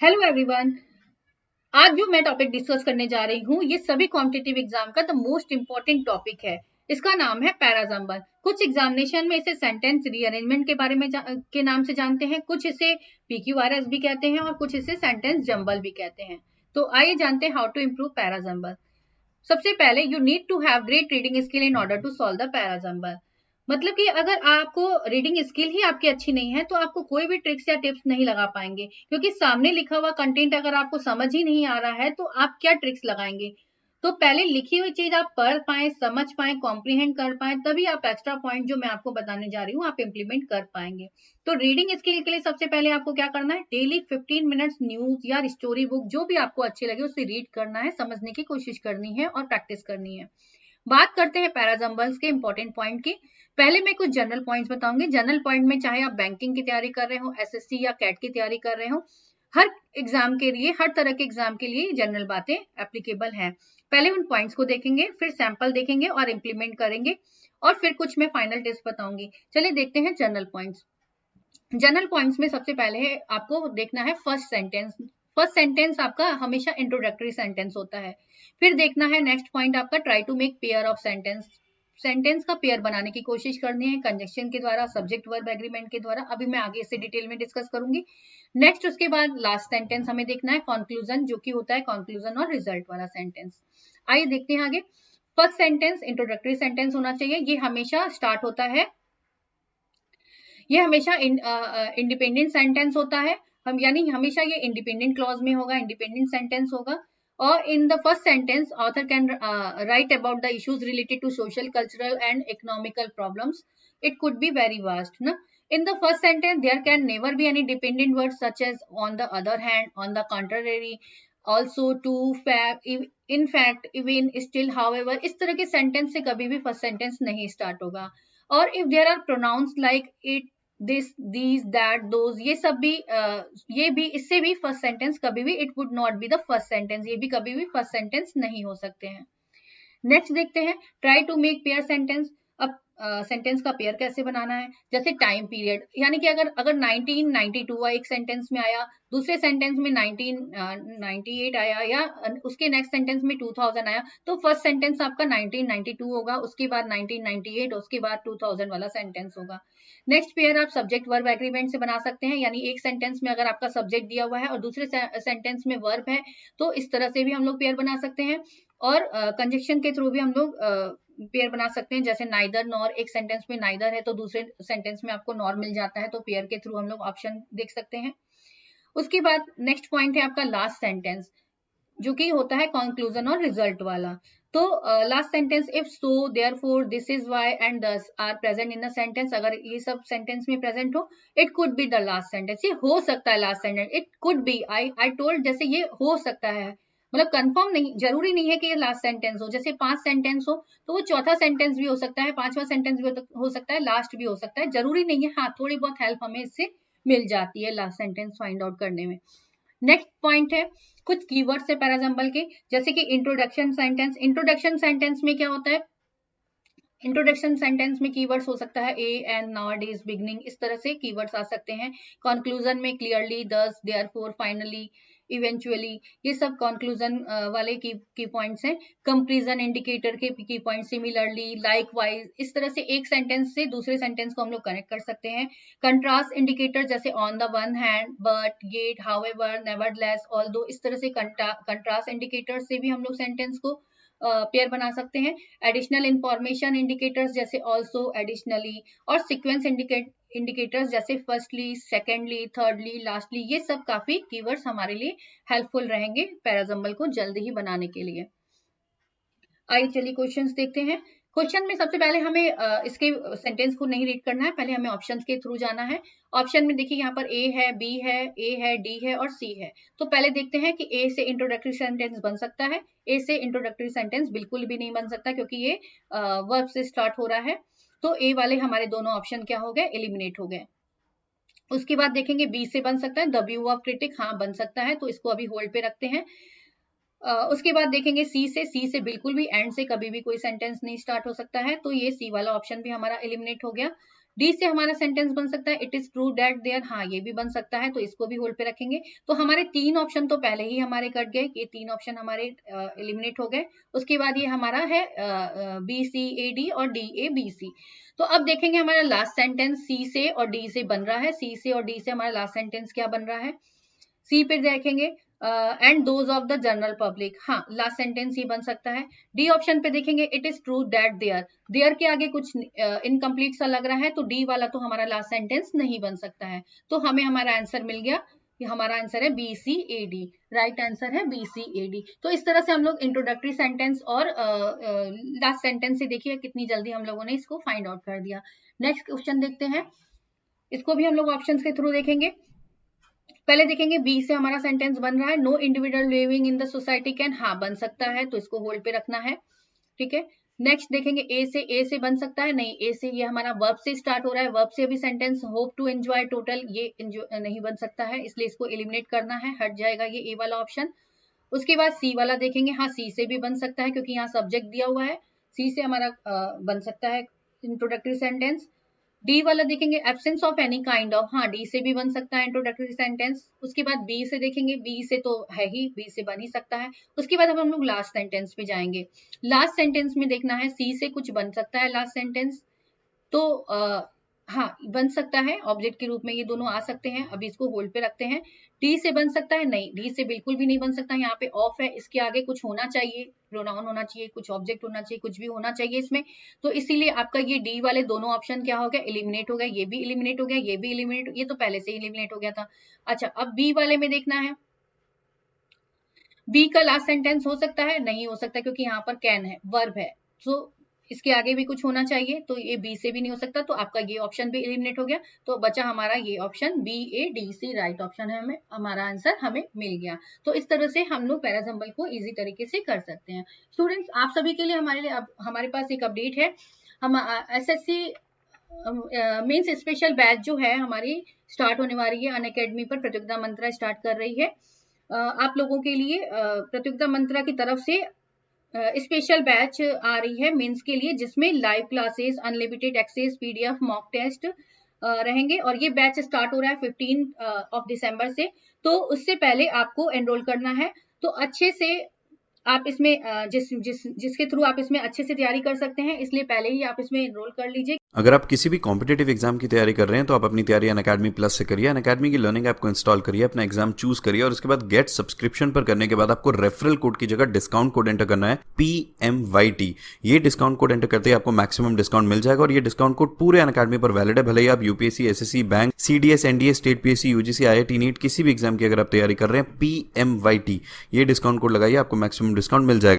Hello everyone. आज जो मैं टॉपिक डिस्कस करने जा रही हूँ ये सभी कॉम्पिटिटिव एग्जाम का द मोस्ट इंपॉर्टेंट टॉपिक है। इसका नाम है पैराजम्बल। कुछ एग्जामिनेशन में इसे सेंटेंस रीअरेंजमेंट के बारे में के नाम से जानते हैं, कुछ इसे पीक्यूआरएस भी कहते हैं और कुछ इसे सेंटेंस जंबल भी कहते हैं। तो आइए जानते हैं हाउ टू इम्प्रूव पैराजम्बल। सबसे पहले you need to have great reading skill in order to solve the parajumble. मतलब कि अगर आपको रीडिंग स्किल ही आपकी अच्छी नहीं है तो आपको कोई भी ट्रिक्स या टिप्स नहीं लगा पाएंगे, क्योंकि सामने लिखा हुआ कंटेंट अगर आपको समझ ही नहीं आ रहा है तो आप क्या ट्रिक्स लगाएंगे। तो पहले लिखी हुई चीज आप पढ़ पाए, समझ पाए, कॉम्प्रीहेंड कर पाए, तभी आप एक्स्ट्रा पॉइंट जो मैं आपको बताने जा रही हूँ आप इम्प्लीमेंट कर पाएंगे। तो रीडिंग स्किल के लिए सबसे पहले आपको क्या करना है, डेली 15 मिनट्स न्यूज या स्टोरी बुक जो भी आपको अच्छी लगे उसे रीड करना है, समझने की कोशिश करनी है और प्रैक्टिस करनी है। बात करते हैं पैराजम्बल्स के इंपॉर्टेंट पॉइंट की। पहले मैं कुछ जनरल पॉइंट्स बताऊंगी। जनरल पॉइंट में चाहे आप बैंकिंग की तैयारी कर रहे हो, एसएससी या कैट की तैयारी कर रहे हो, हर एग्जाम के लिए, हर तरह के एग्जाम के लिए जनरल बातें एप्लीकेबल हैं। पहले उन पॉइंट्स को देखेंगे, फिर सैंपल देखेंगे और इम्प्लीमेंट करेंगे, और फिर कुछ मैं फाइनल टिप्स बताऊंगी। चलिए देखते हैं जनरल पॉइंट्स। जनरल पॉइंट्स में सबसे पहले है आपको देखना है फर्स्ट सेंटेंस। फर्स्ट सेंटेंस आपका हमेशा इंट्रोडक्टरी सेंटेंस होता है। फिर देखना है नेक्स्ट पॉइंट आपका try to make pair of sentence. Sentence का पेयर बनाने की कोशिश करनी है कंजक्शन के द्वारा, सब्जेक्ट वर्ब एग्रीमेंट के द्वारा। अभी मैं आगे इससे डिटेल में डिस्कस करूंगी। नेक्स्ट उसके बाद लास्ट सेंटेंस हमें देखना है कंक्लूजन, जो कि होता है कंक्लूजन और रिजल्ट वाला सेंटेंस। आइए देखते हैं आगे। फर्स्ट सेंटेंस इंट्रोडक्टरी सेंटेंस होना चाहिए। ये हमेशा स्टार्ट होता है, ये हमेशा इंडिपेंडेंट सेंटेंस होता है। हम यानी हमेशा ये इंडिपेंडेंट क्लॉज में होगा, इंडिपेंडेंट सेंटेंस होगा। और in the first sentence author can write about the issues related to social, cultural and economical problems. It could be very vast ना। In the first sentence, there can never be any dependent words such as on the other hand, on the contrary, also, to, fact, in fact, even, still, however। इस तरह के sentence से कभी भी first sentence नहीं start होगा। और if there are pronouns like it, this, these, that, those, ये सब भी ये भी इससे भी फर्स्ट सेंटेंस कभी भी it would not be the first sentence, ये भी कभी भी फर्स्ट सेंटेंस नहीं हो सकते हैं। नेक्स्ट देखते हैं try to make pair sentence. अब सेंटेंस का पेयर कैसे बनाना है, जैसे टाइम पीरियड, यानी कि अगर अगर 1992 एक सेंटेंस में आया, दूसरे सेंटेंस में 1998 आया, या उसके नेक्स्ट सेंटेंस में 2000 आया, तो फर्स्ट सेंटेंस आपका 1992 होगा, उसके बाद 1998, उसके बाद 2000 वाला सेंटेंस होगा। नेक्स्ट पेयर आप सब्जेक्ट वर्ब एग्रीमेंट से बना सकते हैं, यानी एक सेंटेंस में अगर आपका सब्जेक्ट दिया हुआ है और दूसरे सेंटेंस में वर्ब है, तो इस तरह से भी हम लोग पेयर बना सकते हैं। और कंजक्शन के थ्रू भी हम लोग पेयर बना सकते हैं, जैसे नाइदर नॉर, एक सेंटेंस में नाइदर है तो दूसरे सेंटेंस में आपको नॉर मिल जाता है, तो पेयर के थ्रू हम लोग ऑप्शन देख सकते हैं। उसके बाद नेक्स्ट पॉइंट है आपका लास्ट सेंटेंस, जो कि होता है कंक्लूजन और रिजल्ट वाला। तो last sentence, if, so, therefore, this is why and this are present in the sentence, अगर ये सब सेंटेंस में प्रेजेंट हो, it could be the last sentence. ये हो सकता है last sentence, it could be, I told, जैसे ये हो सकता है, मतलब कंफर्म नहीं, जरूरी नहीं है कि ये लास्ट सेंटेंस हो। जैसे 5 सेंटेंस हो तो वो चौथा सेंटेंस भी हो सकता है, पांचवा सेंटेंस भी हो सकता है, लास्ट भी हो सकता है, जरूरी नहीं है। हाँ, थोड़ी बहुत हेल्प हमें इससे मिल जाती है लास्ट सेंटेंस फाइंड आउट करने में। नेक्स्ट पॉइंट है कुछ कीवर्ड्स है पैराजम्बल के, जैसे कि इंट्रोडक्शन सेंटेंस। इंट्रोडक्शन सेंटेंस में क्या होता है, इंट्रोडक्शन सेंटेंस में कीवर्ड्स हो सकता है ए, एंड, नाउ, डेज, बिगनिंग, इस तरह से कीवर्ड्स आ सकते हैं। कंक्लूजन में क्लियरली, दस, देयरफॉर, फाइनली, इवेंचुअली, ये सब कंक्लूजन वाले की पॉइंट्स हैं। कंपैरिजन इंडिकेटर के की पॉइंट, सिमिलरली, लाइकवाइज, इस तरह से एक सेंटेंस से दूसरे सेंटेंस को हम लोग कनेक्ट कर सकते हैं। कंट्रास्ट इंडिकेटर, जैसे on the one hand, but, yet, however, nevertheless, although, इस तरह से कंट्रास्ट इंडिकेटर से भी हम लोग सेंटेंस को पेयर बना सकते हैं। एडिशनल इंफॉर्मेशन इंडिकेटर्स, जैसे ऑल्सो, एडिशनली, और सीक्वेंस इंडिकेटर्स, जैसे फर्स्टली, सेकेंडली, थर्डली, लास्टली, ये सब काफी कीवर्ड्स हमारे लिए हेल्पफुल रहेंगे पैराजम्बल को जल्दी ही बनाने के लिए। आइए चलिए क्वेश्चंस देखते हैं। क्वेश्चन में सबसे पहले हमें इसके सेंटेंस को नहीं रीड करना है, पहले हमें ऑप्शंस के थ्रू जाना है। ऑप्शन में देखिए यहाँ पर ए है, बी है, ए है, डी है और सी है। तो पहले देखते हैं कि ए से इंट्रोडक्टरी सेंटेंस बन सकता है। ए से इंट्रोडक्टरी सेंटेंस बिल्कुल भी नहीं बन सकता, क्योंकि ये वर्ब से स्टार्ट हो रहा है। तो ए वाले हमारे दोनों ऑप्शन क्या हो गए, एलिमिनेट हो गए। उसके बाद देखेंगे बी से बन सकता है, द व्यू ऑफ क्रिटिक, हाँ बन सकता है, तो इसको अभी होल्ड पे रखते हैं। उसके बाद देखेंगे सी से बिल्कुल भी एंड से कभी भी कोई सेंटेंस नहीं स्टार्ट हो सकता है, तो ये सी वाला ऑप्शन भी हमारा एलिमिनेट हो गया। डी से हमारा सेंटेंस बन सकता है it is true that there, हाँ ये भी बन सकता है, तो इसको भी होल्ड पे रखेंगे। तो हमारे 3 ऑप्शन तो पहले ही हमारे कट गए, ये 3 ऑप्शन हमारे एलिमिनेट हो गए। उसके बाद ये हमारा है बी सी ए डी और डी ए बी सी। तो अब देखेंगे हमारा लास्ट सेंटेंस सी से और डी से बन रहा है, सी से और डी से हमारा लास्ट सेंटेंस क्या बन रहा है। सी पे देखेंगे and those of the general public, हाँ लास्ट सेंटेंस ही बन सकता है। डी ऑप्शन पे देखेंगे it is true that there, there के आगे कुछ इनकम्प्लीट सा लग रहा है, तो डी वाला तो हमारा लास्ट सेंटेंस नहीं बन सकता है। तो हमें हमारा आंसर मिल गया, ये हमारा आंसर है B C A D, right answer है बी सी ए डी। तो इस तरह से हम लोग इंट्रोडक्टरी सेंटेंस और लास्ट सेंटेंस से देखिए कितनी जल्दी हम लोगों ने इसको फाइंड आउट कर दिया। नेक्स्ट क्वेश्चन देखते हैं, इसको भी हम लोग ऑप्शंस के थ्रू देखेंगे। पहले देखेंगे बी से हमारा सेंटेंस बन रहा है no individual living in the society can, हाँ बन सकता है, तो इसको होल्ड पे रखना है, ठीक है। नेक्स्ट देखेंगे ए से बन सकता है, नहीं ए से ये हमारा वर्ब से स्टार्ट हो रहा है, वर्ब से अभी sentence hope to enjoy total, ये एंजॉय नहीं बन सकता है, इसलिए इसको एलिमिनेट करना है, हट जाएगा ये ए वाला ऑप्शन। उसके बाद सी वाला देखेंगे, हाँ सी से भी बन सकता है क्योंकि यहाँ सब्जेक्ट दिया हुआ है, सी से हमारा बन सकता है इंट्रोडक्टरी सेंटेंस। डी वाला देखेंगे absence of any kind of, हाँ डी से भी बन सकता है इंट्रोडक्टरी सेंटेंस। उसके बाद बी से देखेंगे, बी से तो है ही, बी से बन ही सकता है। उसके बाद हम लोग लास्ट सेंटेंस पे जाएंगे, लास्ट सेंटेंस में देखना है सी से कुछ बन सकता है लास्ट सेंटेंस, तो हाँ बन सकता है, ऑब्जेक्ट के रूप में ये दोनों आ सकते हैं, अभी इसको होल्ड पे रखते हैं। डी से बन सकता है, नहीं डी से बिल्कुल भी नहीं बन सकता, यहाँ पे ऑफ है, इसके आगे कुछ होना चाहिए, प्रोनाउन होना चाहिए, कुछ ऑब्जेक्ट होना चाहिए, कुछ भी होना चाहिए इसमें, तो इसीलिए आपका ये डी वाले दोनों ऑप्शन क्या हो गया, एलिमिनेट हो गया, ये भी एलिमिनेट हो गया, ये भी एलिमिनेट, ये तो पहले से ही एलिमिनेट हो गया था। अच्छा अब बी वाले में देखना है, बी का लास्ट सेंटेंस हो सकता है, नहीं हो सकता क्योंकि यहाँ पर कैन है, वर्ब है, तो इसके आगे भी कुछ होना चाहिए, तो ये बी से भी नहीं हो सकता, तो आपका ये ऑप्शन भी एलिमिनेट हो गया, तो बचा हमारा ये option B A D C, right option है, हमें हमारा आंसर हमें मिल गया। तो इस तरह से हम लोग पैराजम्बल को इजी तरीके से कर सकते हैं। स्टूडेंट्स आप सभी के लिए हमारे पास एक अपडेट है, हम एसएससी मीन्स स्पेशल बैच जो है हमारी स्टार्ट होने वाली है, अनअकैडमी पर प्रतियोगिता मंत्रा स्टार्ट कर रही है। आप लोगों के लिए प्रतियोगिता मंत्रा की तरफ से स्पेशल बैच आ रही है मेंस के लिए, जिसमें live classes, unlimited access, PDF, mock test रहेंगे, और ये बैच स्टार्ट हो रहा है 15 दिसंबर से। तो उससे पहले आपको एनरोल करना है, तो अच्छे से आप इसमें जिसके थ्रू आप इसमें अच्छे से तैयारी कर सकते हैं, इसलिए पहले ही आप इसमें एनरोल कर लीजिए। अगर आप किसी भी कॉम्पिटेटिव एग्जाम की तैयारी कर रहे हैं तो आप अपनी तैयारी अनअकैडमी प्लस से करिए। अनअकैडमी की लर्निंग ऐप को इंस्टॉल करिए, अपना एग्जाम चूज करिए और उसके बाद गेट सब्सक्रिप्शन पर करने के बाद आपको रेफरल कोड की जगह डिस्काउंट कोड एंटर करना है PMYT। ये डिस्काउंट कोड एंटर करते ही आपको मैक्सिमम डिस्काउंट मिल जाएगा और ये डिस्काउंट कोड पूरे अनअकैडमी पर वैलिड है, भले ही आप UPSC, SSC, bank, CDS, NDA, state PSC, UGC, IIT, NEET किसी भी एग्जाम की अगर आप तैयारी कर रहे हैं, PMYT ये डिस्काउंट कोड लगाइए, आपको मैक्सिमम डिस्काउंट मिल जाएगा।